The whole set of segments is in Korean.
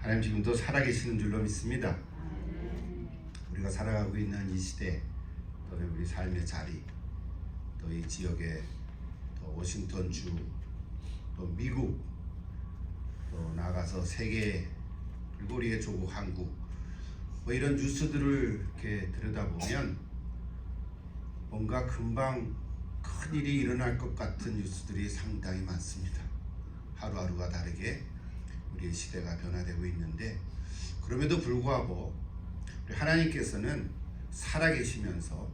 하나님 지금도 살아계시는 줄로 믿습니다. 우리가 살아가고 있는 이 시대, 또 우리 삶의 자리, 또 이 지역의 또 워싱턴주, 또 미국, 또 나가서 세계 불고리의 조국 한국, 뭐 이런 뉴스들을 이렇게 들여다보면 뭔가 금방 큰 일이 일어날 것 같은 뉴스들이 상당히 많습니다. 하루하루가 다르게 우리의 시대가 변화되고 있는데, 그럼에도 불구하고 우리 하나님께서는 살아계시면서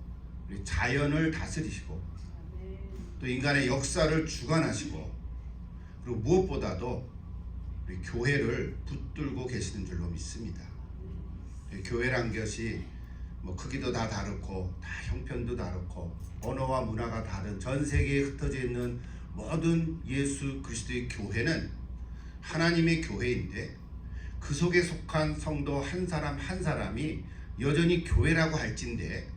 우리 자연을 다스리시고 또 인간의 역사를 주관하시고, 그리고 무엇보다도 우리 교회를 붙들고 계시는 줄로 믿습니다. 교회란 것이 뭐 크기도 다 다르고 다 형편도 다르고 언어와 문화가 다른 전 세계에 흩어져 있는 모든 예수 그리스도의 교회는 하나님의 교회인데, 그 속에 속한 성도 한 사람 한 사람이 여전히 교회라고 할진데,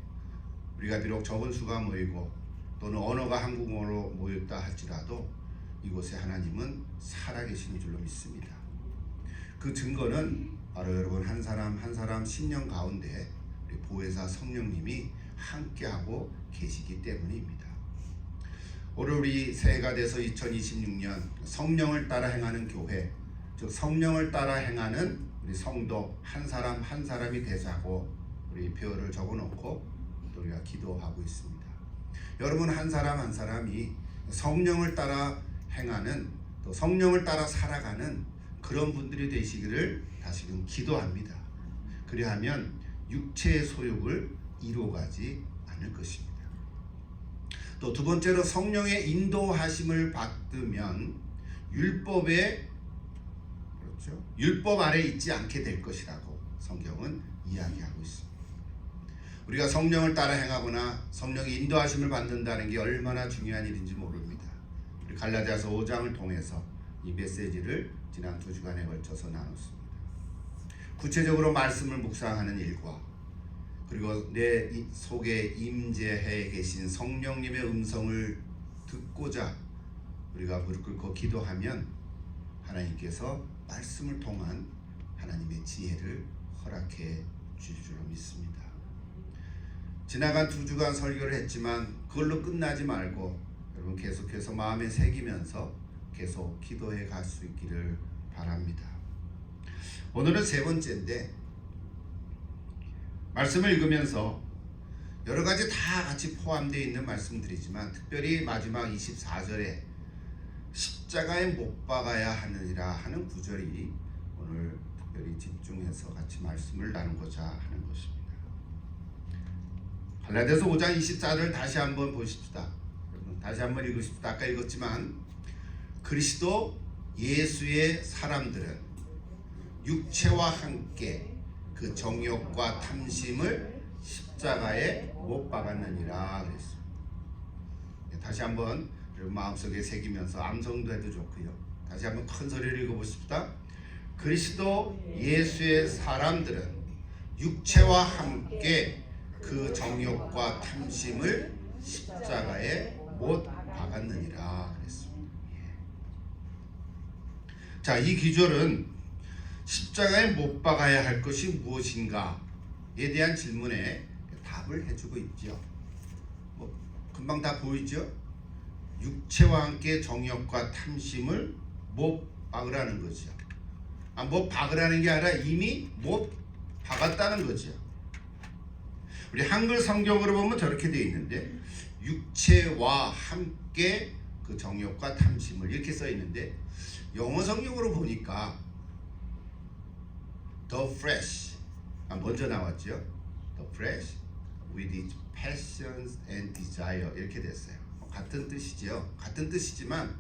우리가 비록 적은 수가 모이고 또는 언어가 한국어로 모였다 할지라도 이곳에 하나님은 살아계신 줄로 믿습니다. 그 증거는 바로 여러분 한 사람 한 사람 심령 가운데 우리 보혜사 성령님이 함께하고 계시기 때문입니다. 올해 우리 새해가 돼서 2026년 성령을 따라 행하는 교회, 즉 성령을 따라 행하는 우리 성도 한 사람 한 사람이 되자고 우리 표어를 적어놓고 또 우리가 기도하고 있습니다. 여러분 한 사람 한 사람이 성령을 따라 행하는, 또 성령을 따라 살아가는 그런 분들이 되시기를 다시금 기도합니다. 그리하면 육체의 소욕을 이루어가지 않을 것입니다. 또 두 번째로 성령의 인도하심을 받으면 율법의 율법 아래 있지 않게 될 것이라고 성경은 이야기하고 있습니다. 우리가 성령을 따라 행하거나 성령의 인도하심을 받는다는 게 얼마나 중요한 일인지 모릅니다. 우리 갈라디아서 5장을 통해서 이 메시지를 지난 2주간에 걸쳐서 나눴습니다. 구체적으로 말씀을 묵상하는 일과, 그리고 내 속에 임재해 계신 성령님의 음성을 듣고자 우리가 무릎 꿇고 기도하면 하나님께서 말씀을 통한 하나님의 지혜를 허락해 주실 줄로 믿습니다. 지나간 2주간 설교를 했지만 그걸로 끝나지 말고 여러분 계속해서 마음에 새기면서 계속 기도해 갈 수 있기를 바랍니다. 오늘은 세 번째인데, 말씀을 읽으면서 여러 가지 다 같이 포함되어 있는 말씀들이지만 특별히 마지막 24절에 십자가에 못 박아야 하느니라 하는 구절이 오늘 특별히 집중해서 같이 말씀을 나누고자 하는 것입니다. 갈라디아서 5장 24절을 다시 한번 보십시다. 다시 한번 읽으십시다. 아까 읽었지만 그리스도 예수의 사람들은 육체와 함께 그 정욕과 탐심을 십자가에 못 박았느니라 그랬습니다. 다시 한번 마음속에 새기면서 암송도 해도 좋고요. 다시 한번 큰 소리를 읽어보십시다. 그리스도 예수의 사람들은 육체와 함께 그 정욕과 탐심을 십자가에 못 박았느니라 그랬습니다. 자, 이 기절은 십자가에 못 박아야 할 것이 무엇인가에 대한 질문에 답을 해주고 있죠. 뭐 금방 다 보이죠? 육체와 함께 정욕과 탐심을 못 박으라는 거죠. 못 박으라는 게 아니라 이미 못 박았다는 거죠. 우리 한글 성경으로 보면 저렇게 되어 있는데, 육체와 함께 그 정욕과 탐심을 이렇게 써 있는데, 영어 성경으로 보니까 the flesh 먼저 나왔죠. the flesh with its passions and desire 이렇게 됐어요. 같은 뜻이죠. 같은 뜻이지만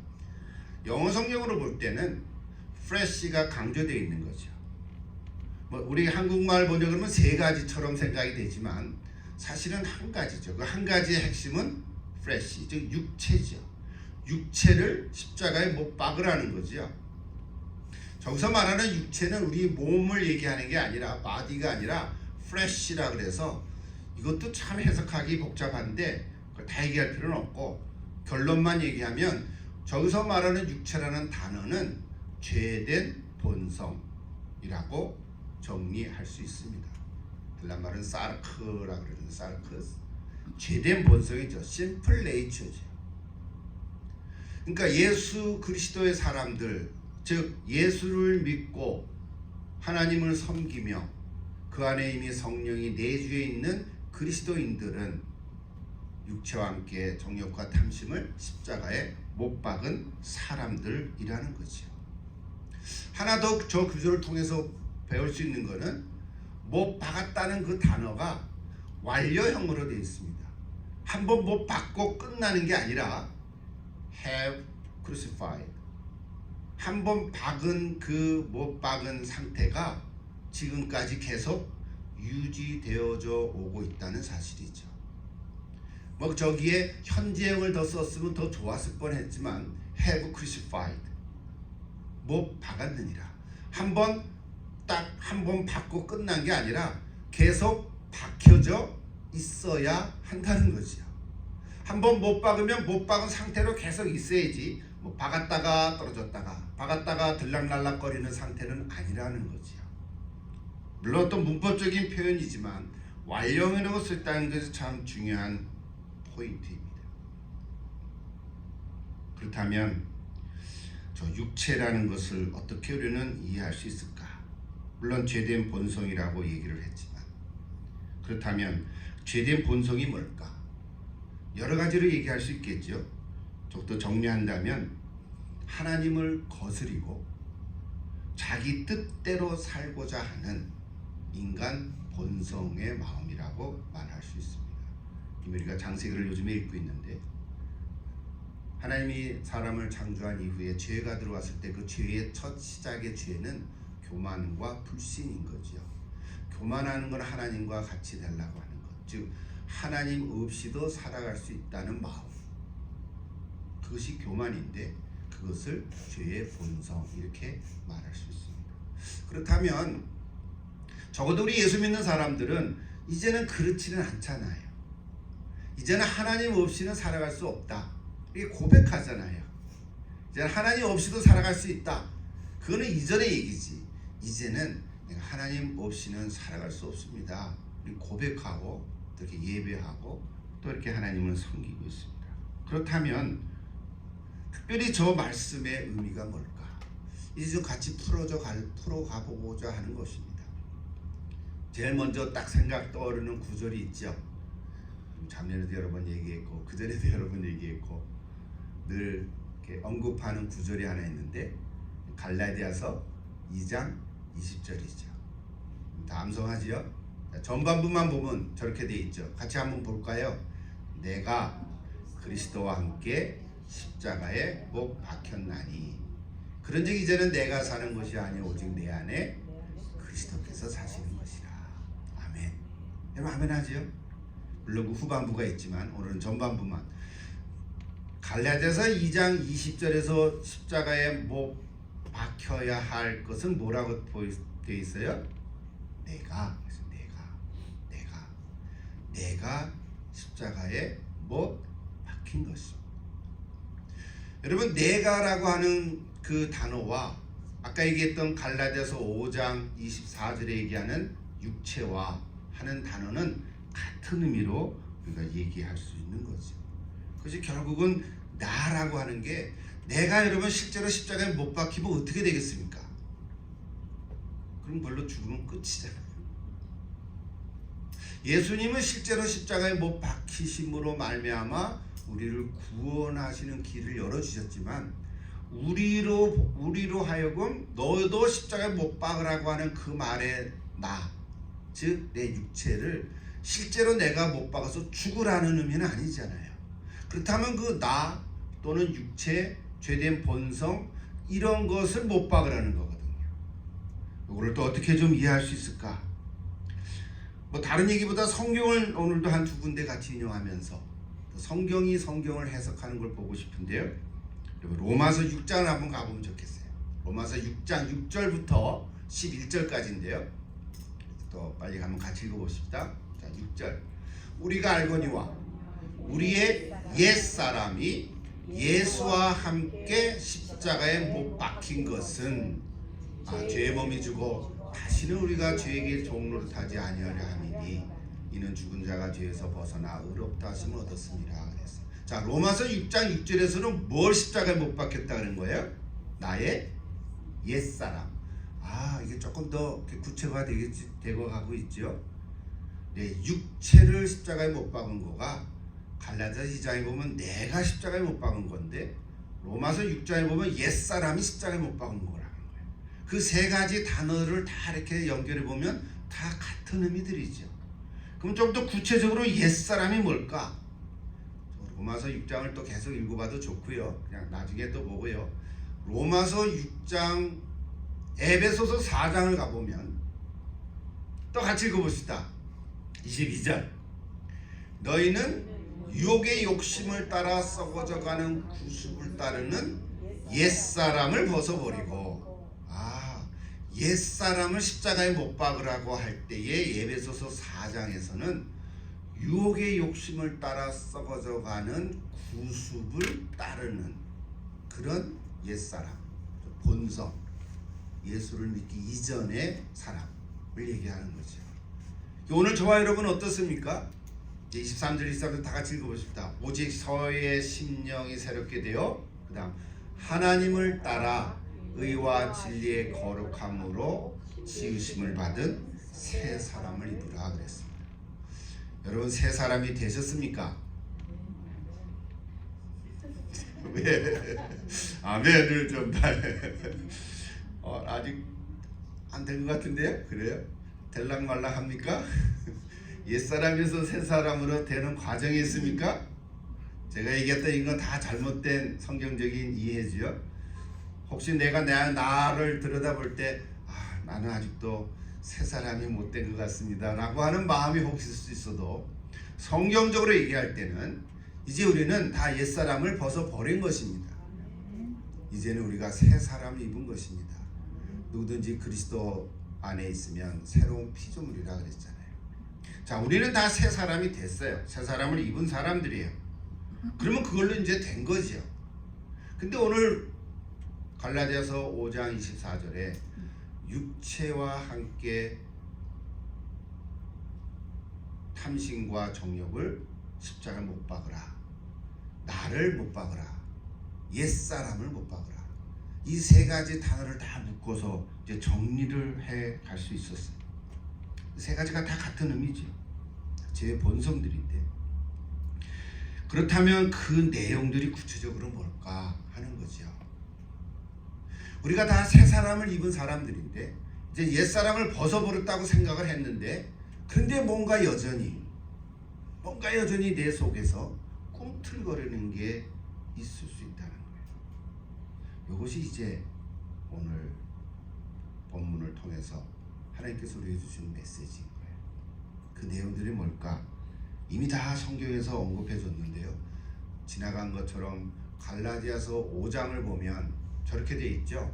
영어 성경으로 볼 때는 flesh가 강조되어 있는 거죠. 뭐 우리 한국말 번역으로는 세 가지처럼 생각이 되지만 사실은 한 가지죠. 그 한 가지의 핵심은 flesh, 즉 육체죠. 육체를 십자가에 못 박으라는 거죠. 저기서 말하는 육체는 우리 몸을 얘기하는 게 아니라, body가 아니라 flesh라 그래서 이것도 참 해석하기 복잡한데 그걸 다 얘기할 필요는 없고, 결론만 얘기하면 저기서 말하는 육체라는 단어는 죄된 본성, 정리할 수 있습니다. 헬란 말은 사르크라고 그러는데 사르크스 죄된 본성이죠. 심플 네이처죠. 그러니까 예수 그리스도의 사람들, 즉 예수를 믿고 하나님을 섬기며 그 안에 이미 성령이 내주에 있는 그리스도인들은 육체와 함께 정욕과 탐심을 십자가에 못 박은 사람들이라는 거죠. 하나 더 저 구절을 통해서 배울 수 있는 것은 못 박았다는 그 단어가 완료형으로 되어 있습니다. 한번 못 박고 끝나는 게 아니라 have crucified. 한번 박은 그 못 박은 상태가 지금까지 계속 유지되어져 오고 있다는 사실이죠. 뭐 저기에 현재형을 더 썼으면 더 좋았을 뻔했지만 have crucified. 못 박았느니라. 한 번 박고 끝난 게 아니라 계속 박혀져 있어야 한다는 거죠. 한 번 못 박으면 못 박은 상태로 계속 있어야지 뭐 박았다가 떨어졌다가 박았다가 들락날락거리는 상태는 아니라는 거죠. 물론 어떤 문법적인 표현이지만 완료형이라고 썼다는 것이 참 중요한 포인트입니다. 그렇다면 저 육체라는 것을 어떻게 우리는 이해할 수 있을까? 물론 죄된 본성이라고 얘기를 했지만 그렇다면 죄된 본성이 뭘까? 여러 가지로 얘기할 수 있겠죠. 좀 더 정리한다면 하나님을 거스리고 자기 뜻대로 살고자 하는 인간 본성의 마음이라고 말할 수 있습니다. 우리가 장세기를 요즘에 읽고 있는데 하나님이 사람을 창조한 이후에 죄가 들어왔을 때 그 죄의 첫 시작의 죄는 교만과 불신인 거죠. 교만하는 건 하나님과 같이 되려고 하는 것, 즉 하나님 없이도 살아갈 수 있다는 마음, 그것이 교만인데 그것을 죄의 본성 이렇게 말할 수 있습니다. 그렇다면 적어도 우리 예수 믿는 사람들은 이제는 그렇지는 않잖아요. 이제는 하나님 없이는 살아갈 수 없다 이렇게 고백하잖아요. 이제는 하나님 없이도 살아갈 수 있다. 그거는 이전의 얘기지. 이제는 내가 하나님 없이는 살아갈 수 없습니다. 고백하고 또 이렇게 예배하고 또 이렇게 하나님을 섬기고 있습니다. 그렇다면 특별히 저 말씀의 의미가 뭘까? 이제 좀 같이 풀어가보고자 하는 것입니다. 제일 먼저 딱 생각 떠오르는 구절이 있죠. 작년에도 여러 번 얘기했고 그전에도 여러 번 얘기했고 늘 이렇게 언급하는 구절이 하나 있는데 갈라디아서 2장 20절이죠. 다 암송하지요? 전반부만 보면 저렇게 돼 있죠. 같이 한번 볼까요? 내가 그리스도와 함께 십자가에 못 박혔나니 그런즉 이제는 내가 사는 것이 아니오 오직 내 안에 그리스도께서 사시는 것이라. 아멘. 여러분 아멘 하지요? 물론 그 후반부가 있지만 오늘은 전반부만. 갈라디아서 2장 20절에서 십자가에 못 박혀야 할 것은 뭐라고 되어 있어요? 내가 십자가에 못 박힌 것이죠. 여러분 내가라고 하는 그 단어와 아까 얘기했던 갈라디아서 5장 24절에 얘기하는 육체와 하는 단어는 같은 의미로 우리가 얘기할 수 있는 거죠. 그것이 결국은 나라고 하는 게 내가 여러분 실제로 십자가에 못 박히면 어떻게 되겠습니까? 그럼 별로 죽으면 끝이잖아요. 예수님은 실제로 십자가에 못 박히심으로 말미암아 우리를 구원하시는 길을 열어주셨지만 우리로 하여금 너도 십자가에 못 박으라고 하는 그 말의 나, 즉 내 육체를 실제로 내가 못 박아서 죽으라는 의미는 아니잖아요. 그렇다면 그 나 또는 육체, 죄된 본성 이런 것을 못 박으라는 거거든요. 이거를 또 어떻게 좀 이해할 수 있을까? 뭐 다른 얘기보다 성경을 오늘도 한 두 군데 같이 인용하면서 성경이 성경을 해석하는 걸 보고 싶은데요. 로마서 6장을 한번 가보면 좋겠어요. 로마서 6장 6절부터 11절까지인데요. 또 빨리 한번 같이 읽어보십시다. 자, 6절. 우리가 알거니와 우리의 옛사람이 예수와 함께 십자가에 못 박힌 것은 죄의 몸이 주고 다시는 우리가 죄에게 종로를 타지 아니하려 함이니 이는 죽은 자가 죄에서 벗어나 의롭다 하심을 얻었습니다. 그랬어요. 자, 로마서 6장 6절에서는 뭘 십자가에 못 박혔다 그런 거예요? 나의 옛사람. 이게 조금 더 구체화 되고 가고 있죠. 네, 육체를 십자가에 못 박은 거가 갈라디아 2장에 보면 내가 십자가에 못 박은 건데 로마서 6장에 보면 옛사람이 십자가에 못 박은 거라는 거예요. 그 세 가지 단어를 다 이렇게 연결해 보면 다 같은 의미들이죠. 그럼 좀 더 구체적으로 옛사람이 뭘까? 로마서 6장을 또 계속 읽어봐도 좋고요. 그냥 나중에 또 보고요. 로마서 6장, 에베소서 4장을 가보면 또 같이 읽어봅시다. 22절. 너희는 유혹의 욕심을 따라 썩어져가는 구습을 따르는 옛사람을 벗어버리고, 옛사람을 십자가에 못 박으라고 할 때에 에베소서 4장에서는 유혹의 욕심을 따라 썩어져가는 구습을 따르는 그런 옛사람, 본성, 예수를 믿기 이전의 사람을 얘기하는 거죠. 오늘 저와 여러분 어떻습니까? 23절 24절 다 같이 읽어보십시다. 오직 서의 심령이 새롭게 되어 그 다음 하나님을 따라 의와 진리의 거룩함으로 지으심을 받은 새 사람을 입으라 그랬습니다. 여러분 새 사람이 되셨습니까? 왜? 아멘을 좀 아직 안 된 것 같은데요? 그래요? 될랑말랑 합니까? 옛사람에서 새사람으로 되는 과정이 있습니까? 제가 얘기했던 이건 다 잘못된 성경적인 이해죠. 혹시 내가 나를 들여다볼 때 나는 아직도 새사람이 못된 것 같습니다 라고 하는 마음이 혹시 있을 수 있어도 성경적으로 얘기할 때는 이제 우리는 다 옛사람을 벗어버린 것입니다. 이제는 우리가 새사람을 입은 것입니다. 누구든지 그리스도 안에 있으면 새로운 피조물이라 그랬잖아요. 자, 우리는 다 새 사람이 됐어요. 새 사람을 입은 사람들이에요. 그러면 그걸로 이제 된 거죠. 근데 오늘 갈라디아서 5장 24절에 육체와 함께 탐심과 정욕을 십자가에 못 박으라. 나를 못 박으라. 옛사람을 못 박으라. 이 세 가지 단어를 다 묶어서 이제 정리를 해 갈 수 있었어요. 세 가지가 다 같은 의미죠. 제 본성들인데. 그렇다면 그 내용들이 구체적으로 뭘까 하는 거죠. 우리가 다 새 사람을 입은 사람들인데 이제 옛 사람을 벗어버렸다고 생각을 했는데, 근데 뭔가 여전히 내 속에서 꿈틀거리는 게 있을 수 있다는 거예요. 이것이 이제 오늘 본문을 통해서 하나님께서 우리에게 주신 메시지인 거예요. 그 내용들이 뭘까? 이미 다 성경에서 언급해 줬는데요. 지나간 것처럼 갈라디아서 5장을 보면 저렇게 돼 있죠.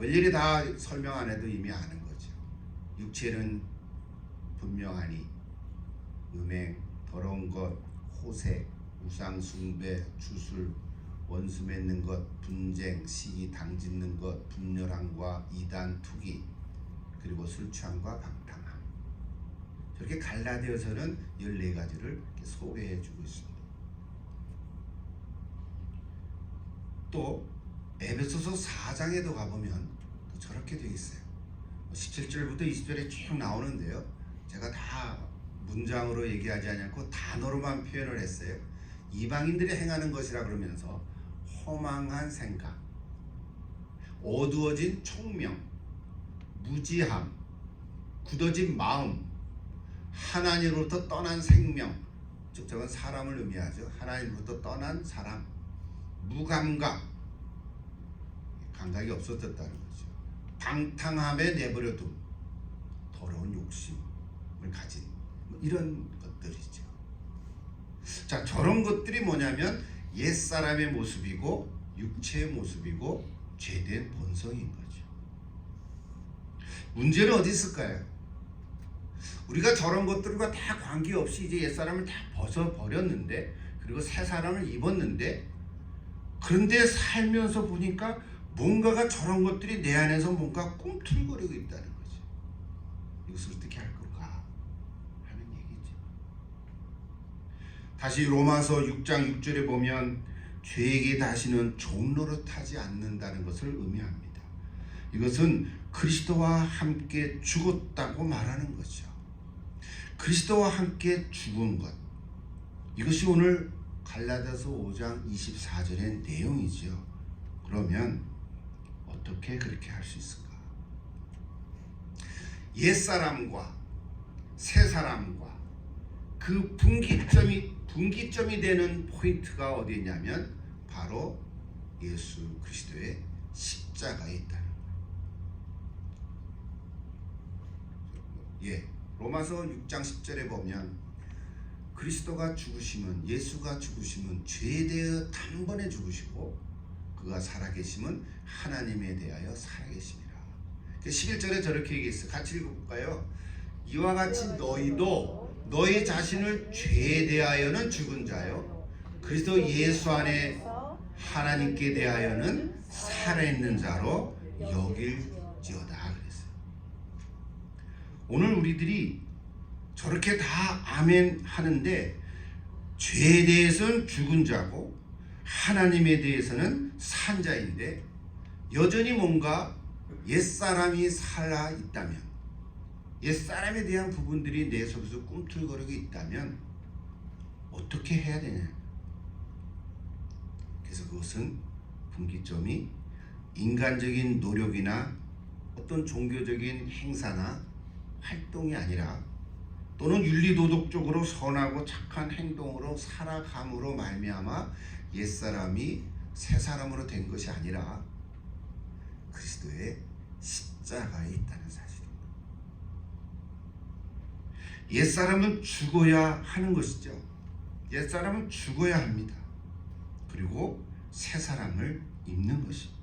일일이 다 설명 안 해도 이미 아는 거죠. 육체는 분명하니 음행, 더러운 것, 호색, 우상 숭배, 주술, 원수 맺는 것, 분쟁, 시기, 당짓는 것, 분열함과 이단, 투기, 그리고 술 취함과 방탕함. 저렇게 갈라디아서는 14가지를 소개해 주고 있습니다. 또 에베소서 4장에도 가보면 또 저렇게 되어 있어요. 17절부터 20절에 쭉 나오는데요. 제가 다 문장으로 얘기하지 않고 단어로만 표현을 했어요. 이방인들이 행하는 것이라 그러면서 허망한 생각, 어두워진 총명, 무지함, 굳어진 마음, 하나님으로부터 떠난 생명, 즉 저건 사람을 의미하죠. 하나님으로부터 떠난 사람, 무감각, 감각이 없어졌다는 거죠. 방탕함에 내버려둔 더러운 욕심을 가진 이런 것들이죠. 자, 저런 것들이 뭐냐면 옛사람의 모습이고 육체의 모습이고 죄된 본성인 거죠. 문제는 어디 있을까요? 우리가 저런 것들과 다 관계없이 이제 옛사람을 다 벗어버렸는데, 그리고 새 사람을 입었는데, 그런데 살면서 보니까 뭔가가 저런 것들이 내 안에서 뭔가 꿈틀거리고 있다는 거지. 이것을 어떻게 할 건가 하는 얘기지. 다시 로마서 6장 6절에 보면 죄에게 다시는 종노릇하지 않는다는 것을 의미합니다. 이것은 그리스도와 함께 죽었다고 말하는 거죠. 그리스도와 함께 죽은 것, 이것이 오늘 갈라디아서 5장 24절의 내용이죠. 그러면 어떻게 그렇게 할 수 있을까? 옛사람과 새사람과 그 분기점이 되는 포인트가 어디 있냐면 바로 예수 그리스도의 십자가에 있다는 거예요. 로마서 6장 10절에 보면 그리스도가 죽으시면, 예수가 죽으시면 죄에 대하여 단번에 죽으시고 그가 살아계심은 하나님에 대하여 살아계심이라. 11절에 저렇게 얘기했어요. 같이 읽어볼까요? 이와 같이 너희도 너희 자신을 죄에 대하여는 죽은 자요 그리스도 예수 안에 하나님께 대하여는 살아있는 자로 여길지어다 그랬어요. 오늘 우리들이 저렇게 다 아멘 하는데 죄에 대해서는 죽은 자고 하나님에 대해서는 산 자인데 여전히 뭔가 옛사람이 살아 있다면, 옛사람에 대한 부분들이 내 속에서 꿈틀거리고 있다면 어떻게 해야 되냐. 그래서 그것은 분기점이 인간적인 노력이나 어떤 종교적인 행사나 활동이 아니라, 또는 윤리도덕적으로 선하고 착한 행동으로 살아감으로 말미암아 옛사람이 새사람으로 된 것이 아니라 그리스도의 십자가에 있다는 사실입니다. 옛사람은 죽어야 하는 것이죠. 옛사람은 죽어야 합니다. 그리고 새사람을 입는 것입니다.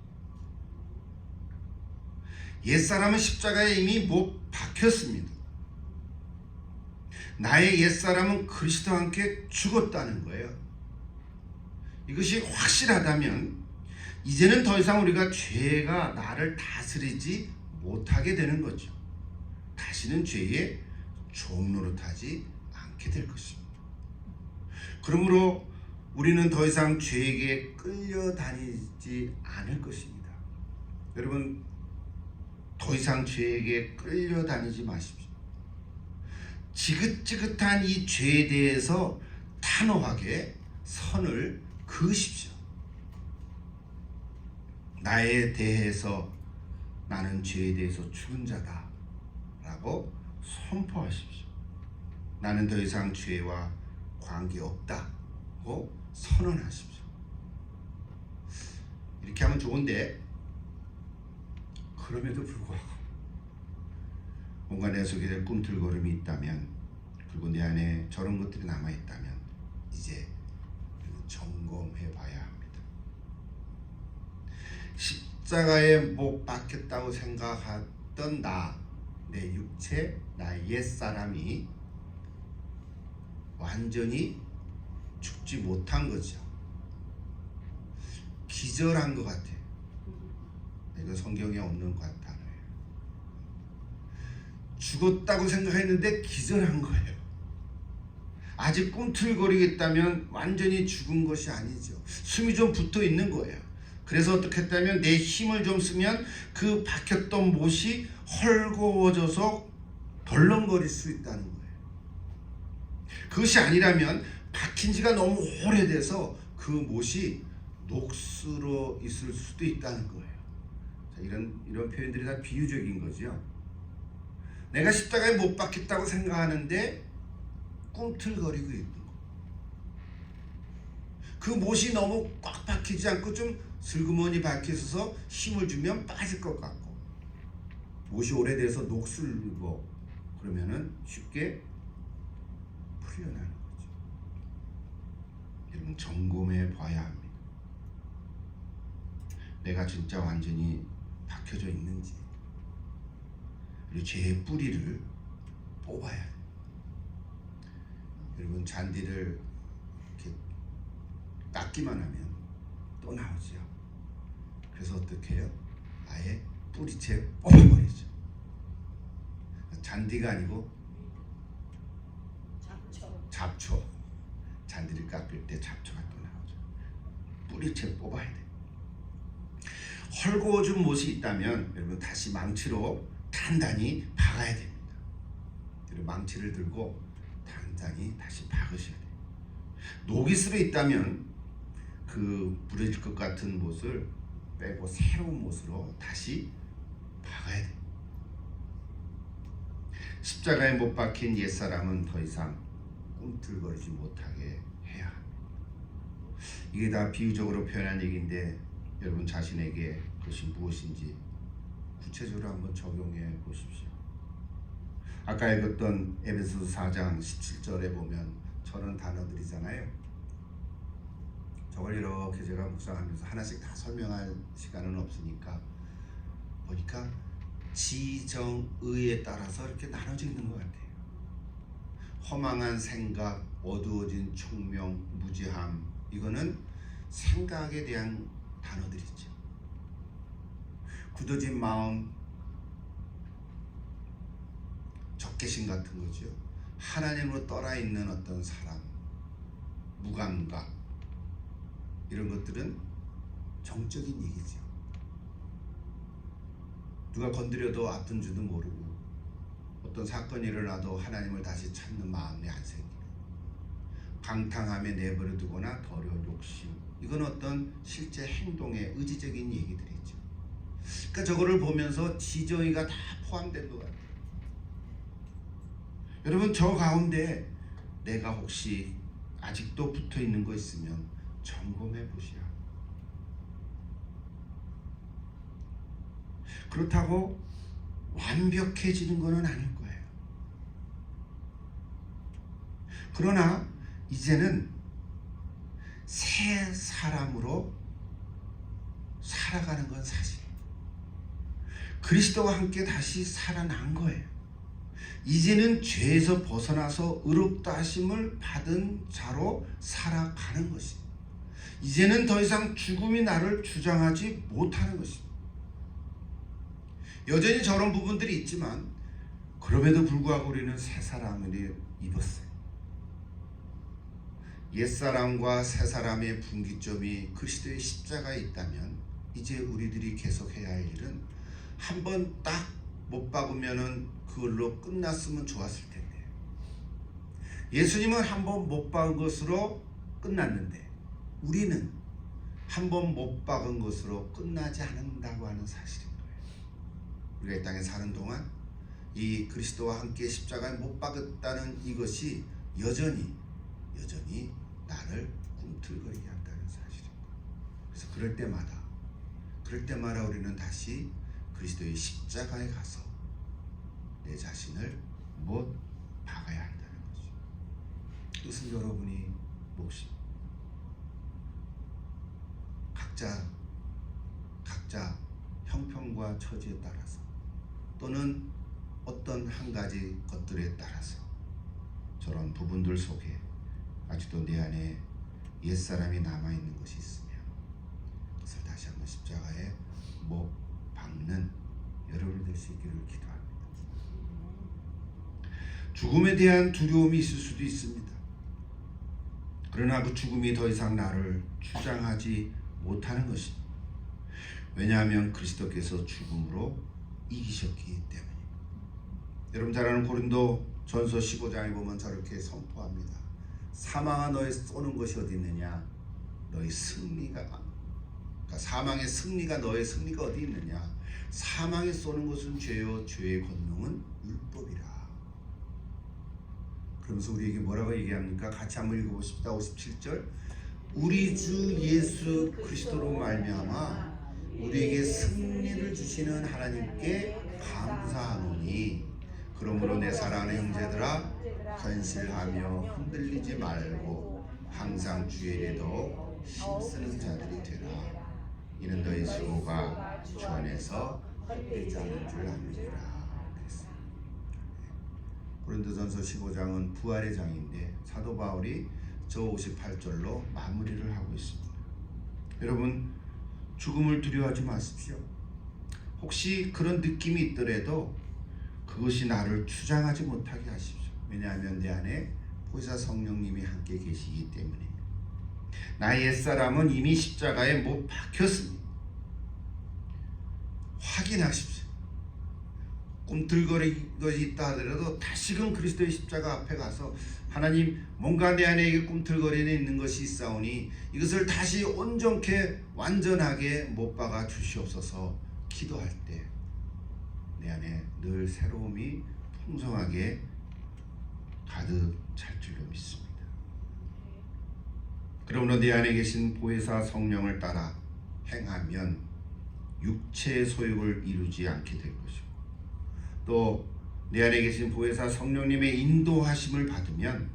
옛사람은 십자가에 이미 못 박혔습니다. 나의 옛사람은 그리스도와 함께 죽었다는 거예요. 이것이 확실하다면 이제는 더 이상 우리가 죄가 나를 다스리지 못하게 되는 거죠. 다시는 죄에 종노릇하지 않게 될 것입니다. 그러므로 우리는 더 이상 죄에게 끌려다니지 않을 것입니다. 여러분, 더 이상 죄에게 끌려다니지 마십시오. 지긋지긋한 이 죄에 대해서 단호하게 선을 그으십시오. 나에 대해서 나는 죄에 대해서 죽은 자다 라고 선포하십시오. 나는 더 이상 죄와 관계없다고 선언하십시오. 이렇게 하면 좋은데, 그럼에도 불구하고 뭔가 내 속에 꿈틀거림이 있다면, 그리고 내 안에 저런 것들이 남아있다면 이제 점검해 봐야 합니다. 십자가에 못 박혔다고 생각했던 내 육체, 나의 옛사람이 완전히 죽지 못한 거죠. 기절한 것 같아요. 이거 성경에 없는 단어예요. 죽었다고 생각했는데 기절한 거예요. 아직 꿈틀거리겠다면 완전히 죽은 것이 아니죠. 숨이 좀 붙어 있는 거예요. 그래서 어떻게 했다면 내 힘을 좀 쓰면 그 박혔던 못이 헐거워져서 덜렁거릴 수 있다는 거예요. 그것이 아니라면 박힌 지가 너무 오래돼서 그 못이 녹슬어 있을 수도 있다는 거예요. 자, 이런 표현들이 다 비유적인 거죠. 내가 십자가에 못 박혔다고 생각하는데 꿈틀거리고 있는 거. 그 못이 너무 꽉 박히지 않고 좀 슬그머니 박혀 있어서 힘을 주면 빠질 것 같고, 못이 오래돼서 녹슬고 그러면은 쉽게 풀려나는 거죠. 여러분, 점검해 봐야 합니다. 내가 진짜 완전히 박혀져 있는지, 그리고 죄의 뿌리를 뽑아야 해요. 여러분, 잔디를 이렇게 닦기만 하면 또 나오죠. 그래서 어떻게 해요? 아예 뿌리채 뽑아버리죠. 잔디가 아니고 잡초. 잔디를 깎을 때 잡초가 또 나오죠. 뿌리채 뽑아야 돼. 헐거워진 못이 있다면 여러분 다시 망치로 단단히 박아야 됩니다. 그리고 망치를 들고 단단히 다시 박으셔야 돼요. 녹이 슬어 있다면 그 부러질 것 같은 못을 빼고 새로운 못으로 다시 박아야 돼요. 십자가에 못 박힌 옛사람은 더 이상 꿈틀거리지 못하게 해야 합니다. 이게 다 비유적으로 표현한 얘기인데 여러분 자신에게 그것이 무엇인지 구체적으로 한번 적용해 보십시오. 아까 읽었던 에베소서 4장 17절에 보면 저런 단어들이잖아요. 저걸 이렇게 제가 묵상하면서 하나씩 다 설명할 시간은 없으니까 보니까 지정의에 따라서 이렇게 나눠져 있는 것 같아요. 허망한 생각, 어두워진 총명, 무지함, 이거는 생각에 대한 단어들이죠. 굳어진 마음, 적개심 같은 거죠. 하나님으로 떠나 있는 어떤 사람, 무감각, 이런 것들은 정적인 얘기죠. 누가 건드려도 아픈 줄도 모르고 어떤 사건이 일어나도 하나님을 다시 찾는 마음이 안 생기는, 강탕함에 내버려 두거나 더러운 욕심, 이건 어떤 실제 행동의 의지적인 얘기들이죠. 그러니까 저거를 보면서 지정의가 다 포함된 것 같아요. 여러분 저 가운데 내가 혹시 아직도 붙어 있는 거 있으면 점검해 보시라. 그렇다고 완벽해지는 것은 아닐 거예요. 그러나 이제는 새 사람으로 살아가는 건 사실이에요. 그리스도와 함께 다시 살아난 거예요. 이제는 죄에서 벗어나서 의롭다 하심을 받은 자로 살아가는 것입니다. 이제는 더 이상 죽음이 나를 주장하지 못하는 것입니다. 여전히 저런 부분들이 있지만 그럼에도 불구하고 우리는 새 사람을 입었어요. 옛사람과 새사람의 분기점이 그리스도의 십자가에 있다면 이제 우리들이 계속해야 할 일은 한 번 딱 못 박으면은 그걸로 끝났으면 좋았을 텐데, 예수님은 한 번 못 박은 것으로 끝났는데 우리는 한 번 못 박은 것으로 끝나지 않는다고 하는 사실인 거예요. 우리가 이 땅에 사는 동안 이 그리스도와 함께 십자가에 못 박았다는 이것이 여전히 나를 꿈틀거리게 한다는 사실인 거예요. 그래서 그럴 때마다 우리는 다시 그리스도의 십자가에 가서 내 자신을 못 박아야 한다는 거죠. 뜻은 여러분이 몫입니다. 각자 형편과 처지에 따라서 또는 어떤 한 가지 것들에 따라서 저런 부분들 속에 아직도 내 안에 옛사람이 남아있는 것이 있으면 그것을 다시 한번 십자가에 못 박는 여러분이 될 수 있기를 기도합니다. 죽음에 대한 두려움이 있을 수도 있습니다. 그러나 그 죽음이 더 이상 나를 주장하지 못하는 것입니다. 왜냐하면 그리스도께서 죽음으로 이기셨기 때문입니다. 여러분 잘 아는 고린도 전서 15장에 보면 저렇게 선포합니다. 사망아 너의 쏘는 것이 어디 있느냐? 너의 승리가, 그러니까 사망의 승리가, 너의 승리가 어디 있느냐? 사망에 쏘는 것은 죄요 죄의 권능은 율법이라. 그러면서 우리에게 뭐라고 얘기합니까? 같이 한번 읽어보십시다. 57절. 우리 주 예수 그리스도로 말미암아 우리에게 승리를 주시는 하나님께 감사하노니, 그러므로 내 사랑하는 형제들아 건실하며 흔들리지 말고 항상 주의 일에도 힘쓰는 자들이 되라. 이는 너희 수고가 주 안에서 헛되지 않은 줄 압니다. 고린도전서 15장은 부활의 장인데 사도 바울이 저 58절로 마무리를 하고 있습니다. 여러분 죽음을 두려워하지 마십시오. 혹시 그런 느낌이 있더라도 그것이 나를 주장하지 못하게 하십시오. 왜냐하면 내 안에 보혜사 성령님이 함께 계시기 때문입니다. 나의 옛사람은 이미 십자가에 못 박혔습니다. 확인하십시오. 꿈틀거리는 것이 있다 하더라도 다시금 그리스도의 십자가 앞에 가서 하나님, 뭔가 내 안에 이게 꿈틀거리는 있는 것이 있사오니 이것을 다시 온전케 완전하게 못 박아 주시옵소서 기도할 때 내 안에 늘 새로움이 풍성하게 가득 찰 줄로 믿습니다. 그러므로 내 안에 계신 보혜사 성령을 따라 행하면 육체의 소욕을 이루지 않게 될 것이고, 또 내 안에 계신 보혜사 성령님의 인도하심을 받으면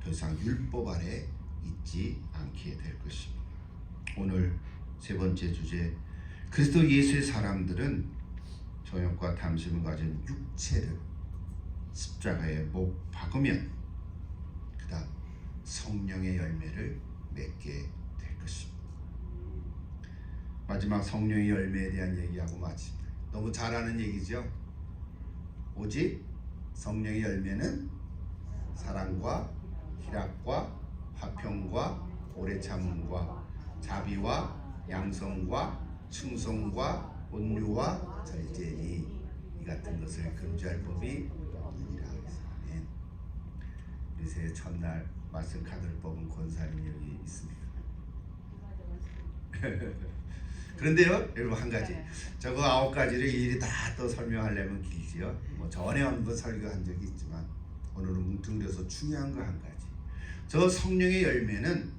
더 이상 율법 아래 있지 않게 될 것입니다. 오늘 세 번째 주제, 그리스도 예수의 사람들은 정욕과 탐심을 가진 육체를 십자가에 못 박으면 그 다음 성령의 열매를 맺게 될 것입니다. 마지막 성령의 열매에 대한 얘기하고 마칩니다. 너무 잘 아는 얘기죠. 오직 성령의 열매는 사랑과 희락과 화평과 오래 참음과 자비와 양성과 충성과 온유와 절제니 이 같은 것을 금지할 법이 없느니라. 아멘. 요새 첫날 말씀 카드를 뽑은 권사님이 여기 있습니다. 그런데요, 여러분, 한 가지, 저거 9가지를 일일이 다 또 설명하려면 길지요. 뭐 전에 한번 설교한 적이 있지만 오늘은 뭉뚱그려서 중요한 거 한 가지. 저 성령의 열매는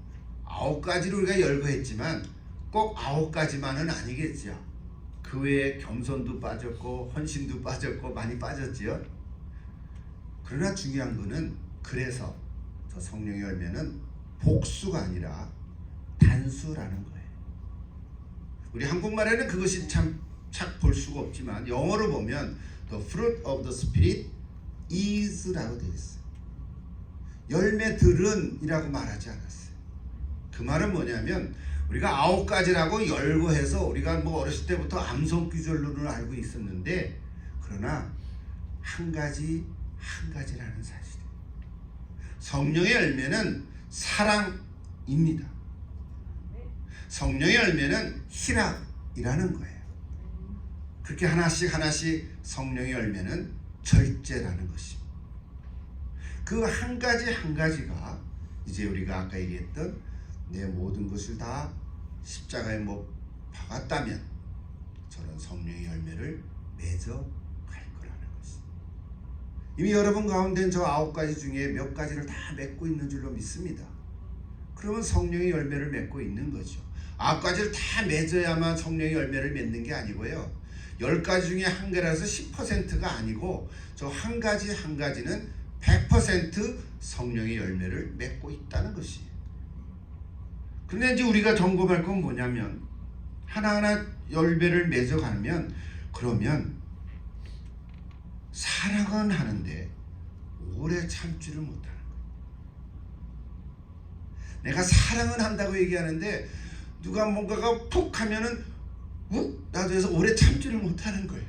9가지를 우리가 열거했지만 꼭 9가지만은 아니겠죠. 그 외에 겸손도 빠졌고 헌신도 빠졌고 많이 빠졌지요. 그러나 중요한 거는, 그래서 저 성령의 열매는 복수가 아니라 단수라는 거예요. 우리 한국말에는 그것이 참 볼 수가 없지만 영어로 보면 The fruit of the Spirit is라고 되어 있어요. 열매들은 이라고 말하지 않았어요. 그 말은 뭐냐면, 우리가 9가지라고 열거해서 우리가 뭐 어렸을 때부터 암송귀절로는 알고 있었는데, 그러나 한 가지 한 가지라는 사실이에요. 성령의 열매는 사랑입니다. 성령의 열매는 희락이라는 거예요. 그렇게 하나씩 하나씩 성령의 열매는 절제라는 것입니다. 그 한 가지 한 가지가 이제 우리가 아까 얘기했던 내 모든 것을 다 십자가에 못 박았다면 저는 성령의 열매를 맺어 갈 거라는 것입니다. 이미 여러분 가운데는 저 9가지 중에 몇 가지를 다 맺고 있는 줄로 믿습니다. 그러면 성령의 열매를 맺고 있는 거죠. 9가지를 다 맺어야만 성령의 열매를 맺는 게 아니고요, 10가지 중에 한 개라서 10%가 아니고 저 한 가지 한 가지는 100% 성령의 열매를 맺고 있다는 것이에요. 그런데 이제 우리가 점검할 건 뭐냐면, 하나하나 열매를 맺어가면, 그러면 사랑은 하는데 오래 참지를 못하는 거예요. 내가 사랑은 한다고 얘기하는데 누가 뭔가가 푹 하면은 나도 해서 오래 참지를 못하는 거예요.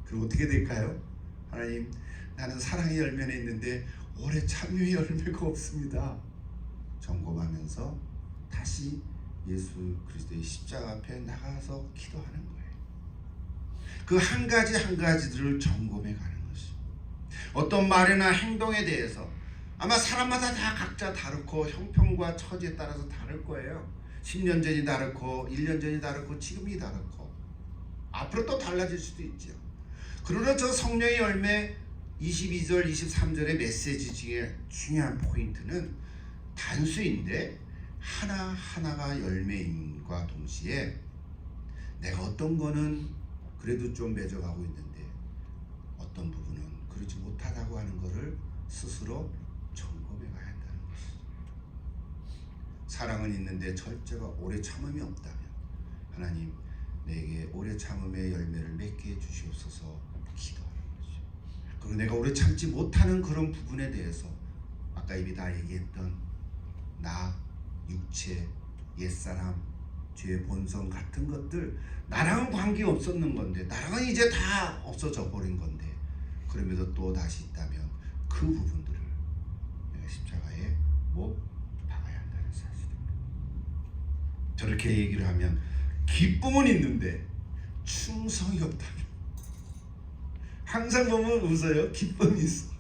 그럼 어떻게 될까요? 하나님, 나는 사랑의 열매는 있는데 오래 참음의 열매가 없습니다. 점검하면서 다시 예수 그리스도의 십자가 앞에 나가서 기도하는 거예요. 그 한 가지 한 가지들을 점검해 가는 것이. 어떤 말이나 행동에 대해서 아마 사람마다 다 각자 다르고 형편과 처지에 따라서 다를 거예요. 10년 전이 다르고 1년 전이 다르고 지금이 다르고 앞으로 또 달라질 수도 있죠. 그러나 저 성령의 열매 22절 23절의 메시지 중에 중요한 포인트는 단수인데 하나하나가 열매임과 동시에 내가 어떤 거는 그래도 좀 맺어가고 있는데 어떤 부분은 그러지 못하다고 하는 거를 스스로 점검해 가야 한다는 것이죠. 사랑은 있는데 절제가 오래 참음이 없다면 하나님, 내게 오래 참음의 열매를 맺게 해주시옵소서 기도하는 거죠. 그리고 내가 오래 참지 못하는 그런 부분에 대해서 아까 이미 다 얘기했던 나, 육체, 옛사람, 죄의 본성 같은 것들 나랑은 관계 없었는 건데, 나랑은 이제 다 없어져 버린 건데, 그럼에도 또 다시 있다면 그 부분들을 내가 십자가에 못 박아야 한다는 사실입니다. 저렇게 얘기를 하면 기쁨은 있는데 충성이 없다면, 항상 보면 웃어요. 기쁨이 있어.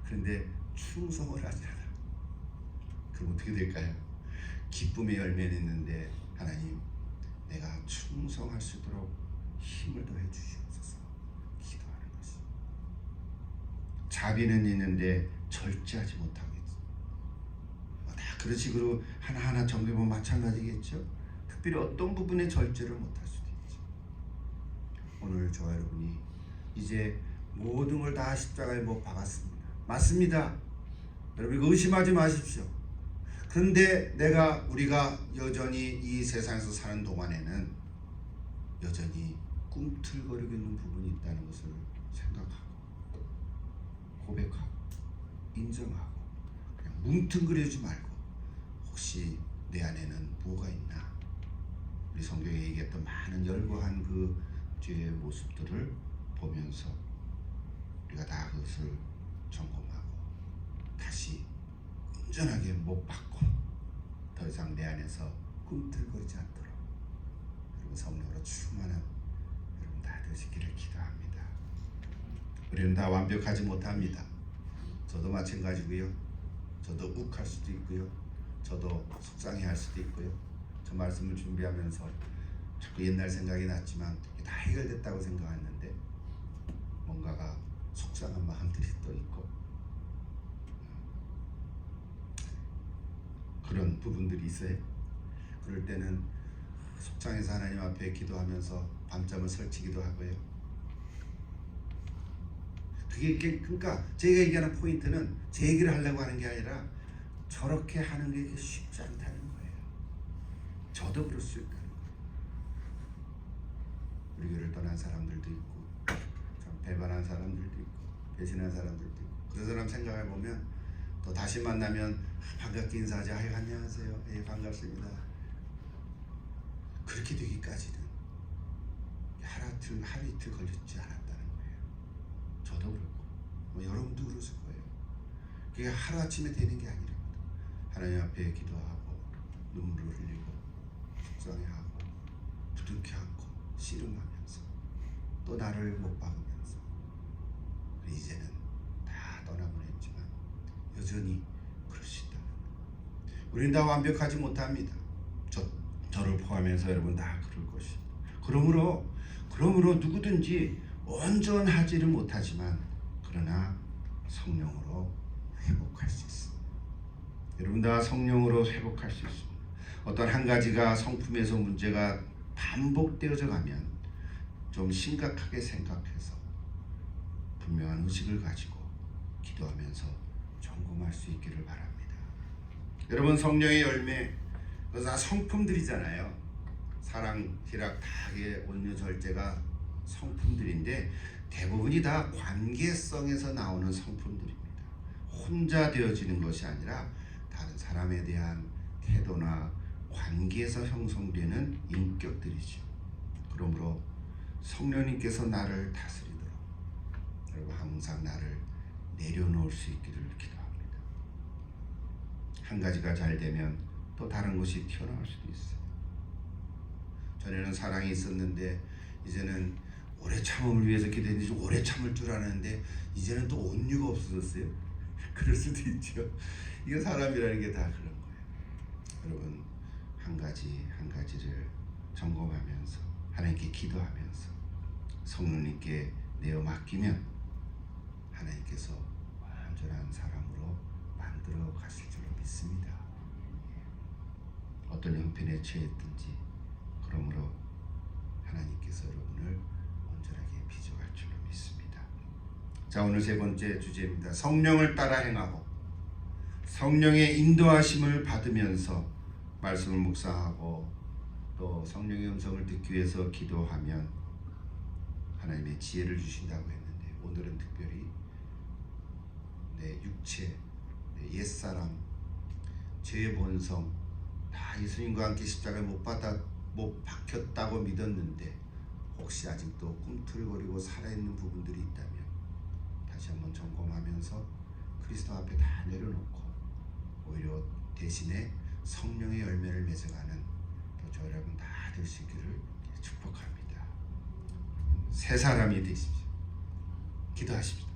그런데 충성을 하지 않아. 그럼 어떻게 될까요? 기쁨의 열매는 있는데, 하나님 내가 충성할 수 있도록 힘을 더해 주시옵소서 기도하는 것이. 자비는 있는데 절제하지 못하겠지. 다 그런 식으로 하나하나 정리해보면 마찬가지겠죠. 특별히 어떤 부분에 절제를 못할 수도 있죠. 오늘 저와 여러분이 이제 모든 걸 다 십자가에 못 박았습니다. 맞습니다. 여러분 이거 의심하지 마십시오. 그런데 우리가 여전히 이 세상에서 사는 동안에는 여전히 꿈틀거리고 있는 부분이 있다는 것을 생각하고 고백하고 인정하고, 그냥 뭉뚱그려지 말고 혹시 내 안에는 뭐가 있나, 우리 성경에 얘기했던 많은 열거한 그 죄의 모습들을 보면서 우리가 다 그것을 점검하고 다시 온전하게 못 받고 더 이상 내 안에서 꿈틀거리지 않도록 여러분 성령으로 충만한 여러분 다 되시기를 기도합니다. 우리는 다 완벽하지 못합니다. 저도 마찬가지고요. 저도 욱할 수도 있고요. 저도 속상해할 수도 있고요. 저 말씀을 준비하면서 자꾸 옛날 생각이 났지만 다 해결됐다고 생각했는데 뭔가가 속상한 마음들이 또 있고 그런 부분들이 있어요. 그럴 때는 속상해서 하나님 앞에 기도하면서 밤잠을 설치기도 하고요. 그러니까 제가 얘기하는 포인트는 제 얘기를 하려고 하는 게 아니라 저렇게 하는 게 쉽지 않다는 거예요. 저도 그럴 수 있다는 거예요. 우리 교회를 떠난 사람들도 있고 참 배반한 사람들도 있고 배신한 사람들도 있고, 그 사람 생각해 보면 또 다시 만나면 반갑게 인사하지. 아유 안녕하세요. 예 반갑습니다. 그렇게 되기까지는 하루 이틀 걸렸지 않았다는 거예요. 저도 그렇고 여러분도 그러실 거예요. 그게 하루아침에 되는 게 아니랍니다. 하나님 앞에 기도하고 눈물을 흘리고 속상해하고 부둥켜 안고 씨름하면서 또 나를 못 박으면서 이제는 다 떠나보냈지만 여전히 그럴 수 있다는 거예요. 우리는 다 완벽하지 못합니다. 저를 포함해서 여러분 다 그럴 것입니다. 그러므로 누구든지 온전하지를 못하지만 그러나 성령으로 회복할 수 있습니다. 여러분 다 성령으로 회복할 수 있습니다. 어떤 한 가지가 성품에서 문제가 반복되어져 가면 좀 심각하게 생각해서 분명한 의식을 가지고 기도하면서 점검할 수 있기를 바랍니다. 여러분 성령의 열매 다 성품들이잖아요. 사랑, 희락, 다하게, 온유, 절제가 성품들인데 대부분이 다 관계성에서 나오는 성품들입니다. 혼자 되어지는 것이 아니라 다른 사람에 대한 태도나 관계에서 형성되는 인격들이죠. 그러므로 성령님께서 나를 다스리도록 여러분 항상 나를 내려놓을 수 있기를 기도합니다. 한 가지가 잘 되면 또 다른 것이 튀어나올 수도 있어요. 전에는 사랑이 있었는데 이제는 오래 참음을 위해서 기도했는데 오래 참을 줄 아는데 이제는 또 온유가 없어졌어요. 그럴 수도 있죠. 이거 사람이라는 게 다 그런 거예요. 여러분 한 가지를 점검하면서 하나님께 기도하면서 성령님께 내어 맡기면 하나님께서 완전한 사람으로 만들어 가실 줄로 믿습니다. 어떤 형편에 처했든지 그러므로 하나님께서 여러분을 온전하게 빚어갈 줄로 믿습니다. 자, 오늘 세 번째 주제입니다. 성령을 따라 행하고 성령의 인도하심을 받으면서 말씀을 묵상하고 또 성령의 음성을 듣기 위해서 기도하면 하나님의 지혜를 주신다고 했는데 오늘은 특별히 내 육체, 내 옛사람, 죄의 본성 다 예수님과 함께 십자가에 못 못 박혔다고 믿었는데 혹시 아직도 꿈틀거리고 살아있는 부분들이 있다면 다시 한번 점검하면서 그리스도 앞에 다 내려놓고 오히려 대신에 성령의 열매를 맺어가는 또 저 여러분 다 되시기를 축복합니다. 새 사람이 되십시오. 기도하십시오.